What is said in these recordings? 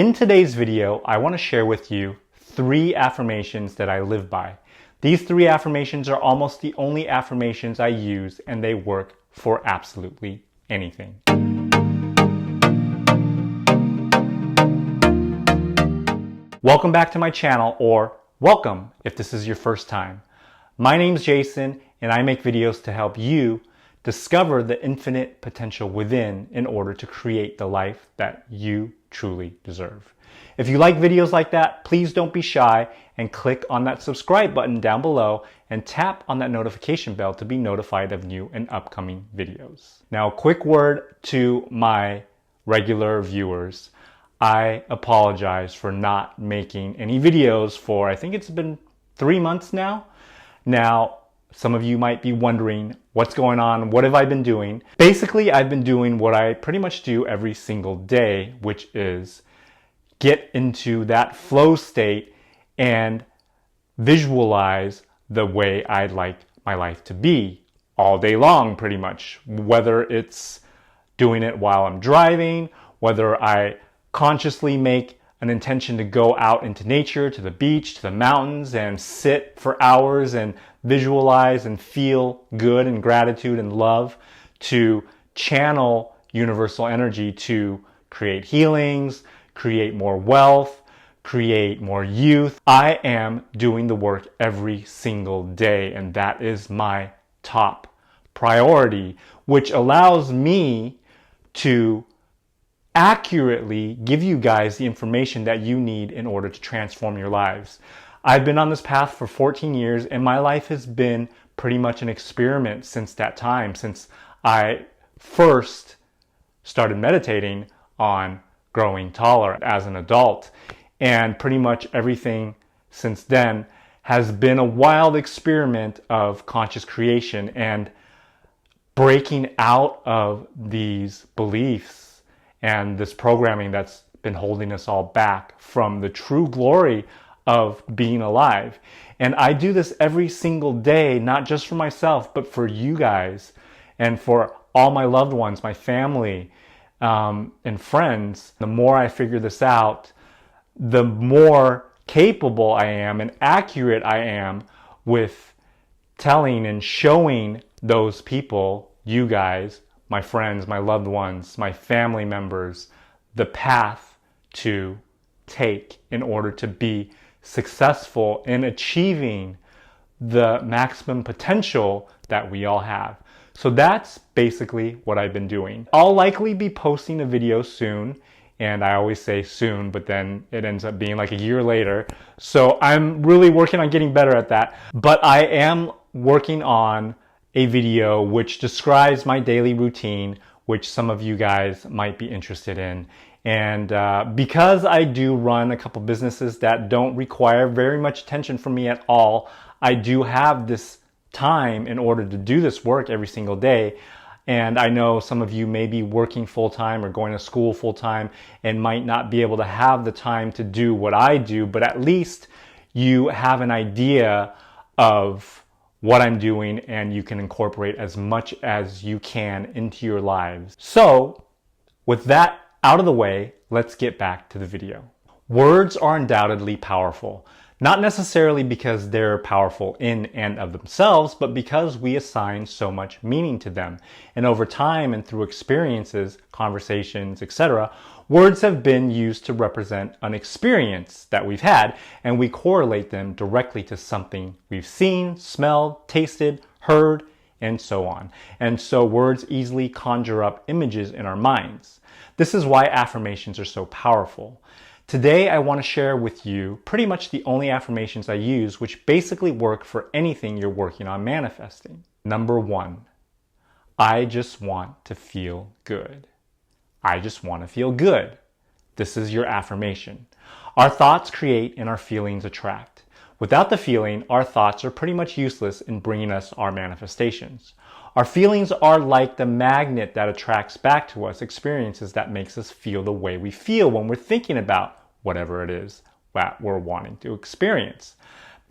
In today's video, I want to share with you 3 affirmations that I live by. These 3 affirmations are almost the only affirmations I use, and they work for absolutely anything. Welcome back to my channel, or welcome if this is your first time. My name's Jason, and I make videos to help you discover the infinite potential within in order to create the life that you truly deserve. If you like videos like that, please don't be shy and click on that subscribe button down below and tap on that notification bell to be notified of new and upcoming videos. Now, a quick word to my regular viewers. I apologize for not making any videos for, I think it's been 3 months now. Now, some of you might be wondering what's going on, what have I been doing? Basically, I've been doing what I pretty much do every single day, which is get into that flow state and visualize the way I'd like my life to be all day long, pretty much. Whether it's doing it while I'm driving, whether I consciously make an intention to go out into nature, to the beach, to the mountains, and sit for hours and visualize and feel good and gratitude and love, to channel universal energy to create healings, create more wealth, create more youth. I am doing the work every single day, and that is my top priority, which allows me to accurately give you guys the information that you need in order to transform your lives. I've been on this path for 14 years, and my life has been pretty much an experiment since that time, since I first started meditating on growing taller as an adult. And pretty much everything since then has been a wild experiment of conscious creation and breaking out of these beliefs and this programming that's been holding us all back from the true glory of being alive. And I do this every single day, not just for myself, but for you guys and for all my loved ones, my family, and friends. The more I figure this out, the more capable I am and accurate I am with telling and showing those people, you guys, my friends, my loved ones, my family members, the path to take in order to be successful in achieving the maximum potential that we all have. So that's basically what I've been doing. I'll likely be posting a video soon, and I always say soon, but then it ends up being like a year later. So I'm really working on getting better at that. But I am working on a video which describes my daily routine, which some of you guys might be interested in. And because I do run a couple businesses that don't require very much attention from me at all, I do have this time in order to do this work every single day. And I know some of you may be working full-time or going to school full-time and might not be able to have the time to do what I do, but at least you have an idea of what I'm doing, and you can incorporate as much as you can into your lives. So, with that out of the way, let's get back to the video. Words are undoubtedly powerful, not necessarily because they're powerful in and of themselves, but because we assign so much meaning to them. And over time and through experiences, conversations, etc., words have been used to represent an experience that we've had, and we correlate them directly to something we've seen, smelled, tasted, heard, and so on. And so words easily conjure up images in our minds. This is why affirmations are so powerful. Today, I want to share with you pretty much the only affirmations I use, which basically work for anything you're working on manifesting. Number 1, I just want to feel good. I just want to feel good. This is your affirmation. Our thoughts create and our feelings attract. Without the feeling, our thoughts are pretty much useless in bringing us our manifestations. Our feelings are like the magnet that attracts back to us experiences that makes us feel the way we feel when we're thinking about whatever it is that we're wanting to experience.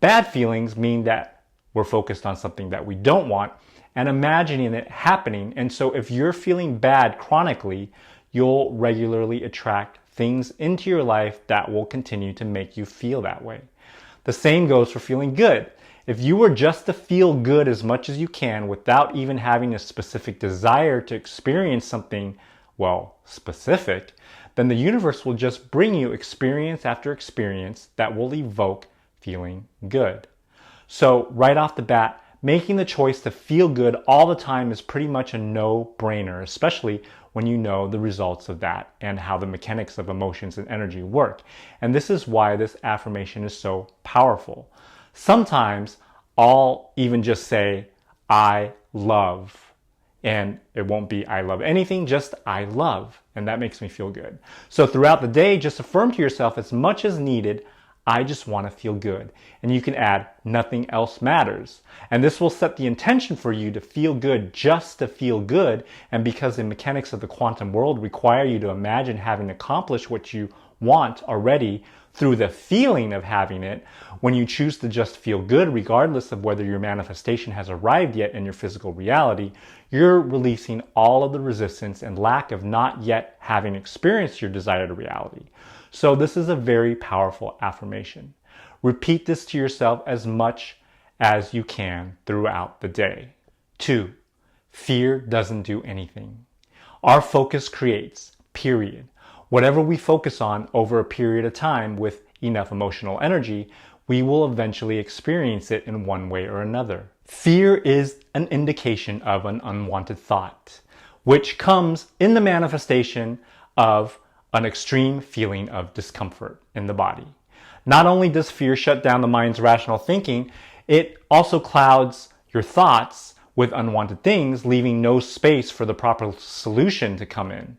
Bad feelings mean that we're focused on something that we don't want and imagining it happening. And so if you're feeling bad chronically, you'll regularly attract things into your life that will continue to make you feel that way. The same goes for feeling good. If you were just to feel good as much as you can without even having a specific desire to experience something, well, specific, then the universe will just bring you experience after experience that will evoke feeling good. So right off the bat, making the choice to feel good all the time is pretty much a no-brainer, especially when you know the results of that and how the mechanics of emotions and energy work. And this is why this affirmation is so powerful. Sometimes I'll even just say, I love. And it won't be I love anything, just I love. And that makes me feel good. So throughout the day, just affirm to yourself as much as needed, I just want to feel good. And you can add nothing else matters. And this will set the intention for you to feel good just to feel good. And because the mechanics of the quantum world require you to imagine having accomplished what you want already through the feeling of having it, when you choose to just feel good regardless of whether your manifestation has arrived yet in your physical reality, you're releasing all of the resistance and lack of not yet having experienced your desired reality. So this is a very powerful affirmation. Repeat this to yourself as much as you can throughout the day. 2. Fear doesn't do anything. Our focus creates, period. Whatever we focus on over a period of time with enough emotional energy, we will eventually experience it in one way or another. Fear is an indication of an unwanted thought, which comes in the manifestation of an extreme feeling of discomfort in the body. Not only does fear shut down the mind's rational thinking, it also clouds your thoughts with unwanted things, leaving no space for the proper solution to come in.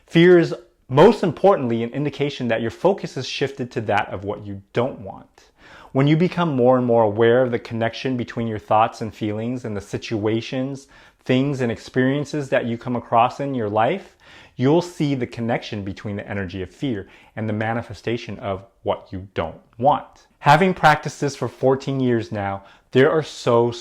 Fear is most importantly an indication that your focus is shifted to that of what you don't want. When you become more and more aware of the connection between your thoughts and feelings and the situations, things, and experiences that you come across in your life, you'll see the connection between the energy of fear and the manifestation of what you don't want. Having practiced this for 14 years now, there are so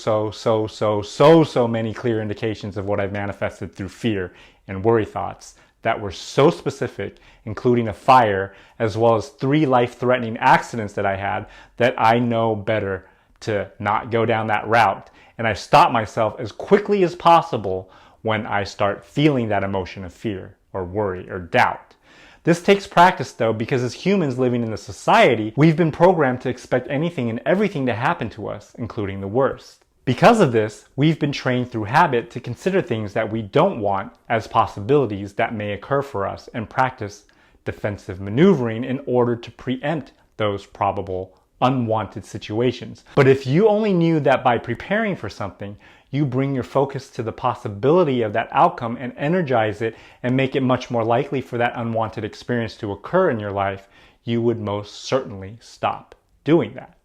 many clear indications of what I've manifested through fear and worry thoughts that were so specific, including a fire, as well as 3 life-threatening accidents that I had, that I know better to not go down that route. And I stop myself as quickly as possible when I start feeling that emotion of fear or worry or doubt. This takes practice though, because as humans living in a society, we've been programmed to expect anything and everything to happen to us, including the worst. Because of this, we've been trained through habit to consider things that we don't want as possibilities that may occur for us and practice defensive maneuvering in order to preempt those probable unwanted situations. But if you only knew that by preparing for something, you bring your focus to the possibility of that outcome and energize it and make it much more likely for that unwanted experience to occur in your life, you would most certainly stop doing that.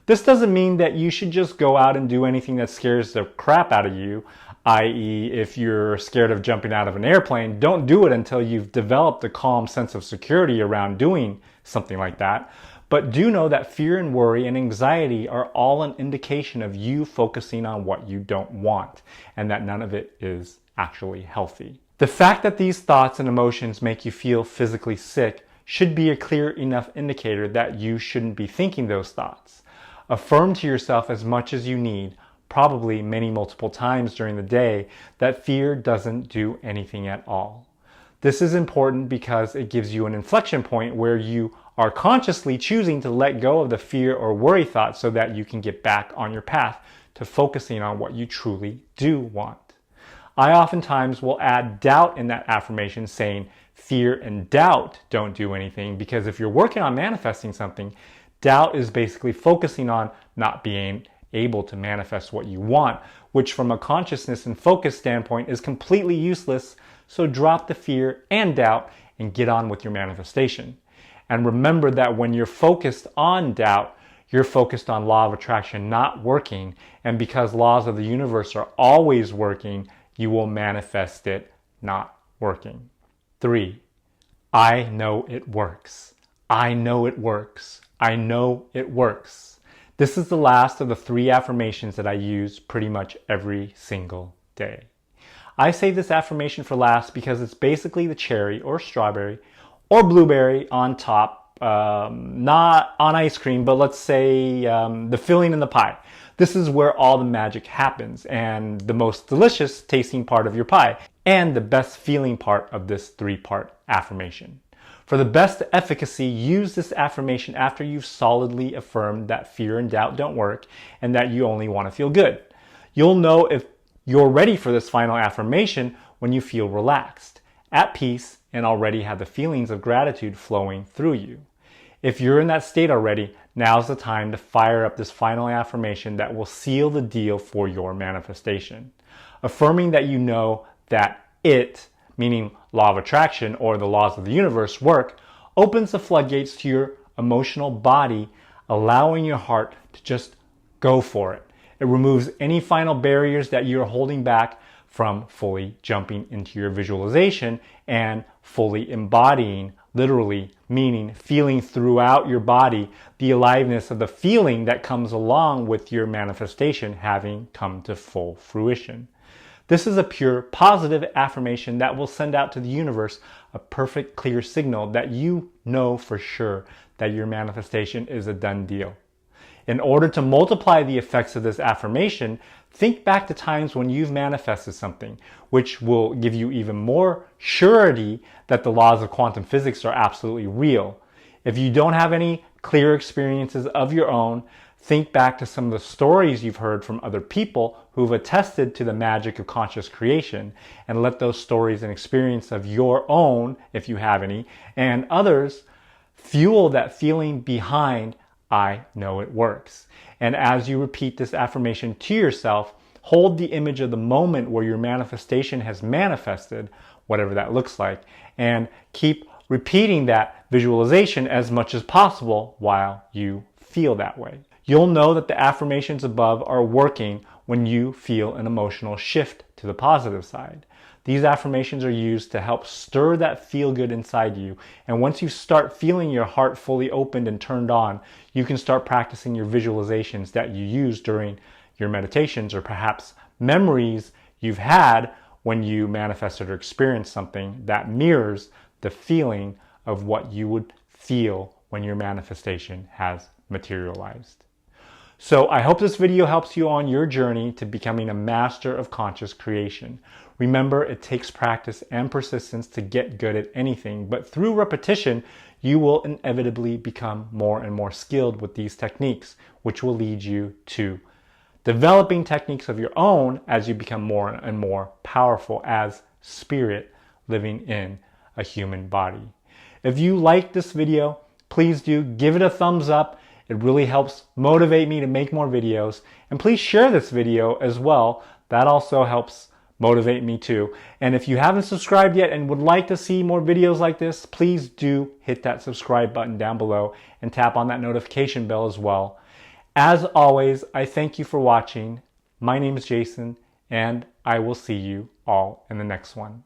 This doesn't mean that you should just go out and do anything that scares the crap out of you, i.e. if you're scared of jumping out of an airplane, don't do it until you've developed a calm sense of security around doing something like that. But do know that fear and worry and anxiety are all an indication of you focusing on what you don't want, and that none of it is actually healthy. The fact that these thoughts and emotions make you feel physically sick should be a clear enough indicator that you shouldn't be thinking those thoughts. Affirm to yourself as much as you need, probably many multiple times during the day, that fear doesn't do anything at all. This is important because it gives you an inflection point where you are consciously choosing to let go of the fear or worry thoughts so that you can get back on your path to focusing on what you truly do want. I oftentimes will add doubt in that affirmation, saying fear and doubt don't do anything, because if you're working on manifesting something, doubt is basically focusing on not being able to manifest what you want, which from a consciousness and focus standpoint is completely useless. So drop the fear and doubt and get on with your manifestation. And remember that when you're focused on doubt, you're focused on law of attraction not working. And because laws of the universe are always working, you will manifest it not working. 3. I know it works. I know it works. I know it works. This is the last of the 3 affirmations that I use pretty much every single day. I save this affirmation for last because it's basically the cherry or strawberry or blueberry on top, not on ice cream, but let's say the filling in the pie. This is where all the magic happens and the most delicious tasting part of your pie and the best feeling part of this 3-part affirmation. For the best efficacy, use this affirmation after you've solidly affirmed that fear and doubt don't work and that you only want to feel good. You'll know if you're ready for this final affirmation when you feel relaxed, at peace, and already have the feelings of gratitude flowing through you. If you're in that state already, now's the time to fire up this final affirmation that will seal the deal for your manifestation. Affirming that you know that it, meaning law of attraction or the laws of the universe, work, opens the floodgates to your emotional body, allowing your heart to just go for it. It removes any final barriers that you're holding back from fully jumping into your visualization and fully embodying, literally meaning feeling throughout your body the aliveness of the feeling that comes along with your manifestation having come to full fruition. This is a pure positive affirmation that will send out to the universe a perfect clear signal that you know for sure that your manifestation is a done deal. In order to multiply the effects of this affirmation, think back to times when you've manifested something, which will give you even more surety that the laws of quantum physics are absolutely real. If you don't have any clear experiences of your own, think back to some of the stories you've heard from other people who've attested to the magic of conscious creation, and let those stories and experience of your own, if you have any, and others, fuel that feeling behind I know it works. And as you repeat this affirmation to yourself, hold the image of the moment where your manifestation has manifested, whatever that looks like, and keep repeating that visualization as much as possible while you feel that way. You'll know that the affirmations above are working when you feel an emotional shift to the positive side. These affirmations are used to help stir that feel-good inside you. And once you start feeling your heart fully opened and turned on, you can start practicing your visualizations that you use during your meditations, or perhaps memories you've had when you manifested or experienced something that mirrors the feeling of what you would feel when your manifestation has materialized. So I hope this video helps you on your journey to becoming a master of conscious creation. Remember, it takes practice and persistence to get good at anything, but through repetition, you will inevitably become more and more skilled with these techniques, which will lead you to developing techniques of your own as you become more and more powerful as spirit living in a human body. If you like this video, please do give it a thumbs up. It really helps motivate me to make more videos. And please share this video as well. That also helps motivate me too. And if you haven't subscribed yet and would like to see more videos like this, please do hit that subscribe button down below and tap on that notification bell as well. As always, I thank you for watching. My name is Jason, and I will see you all in the next one.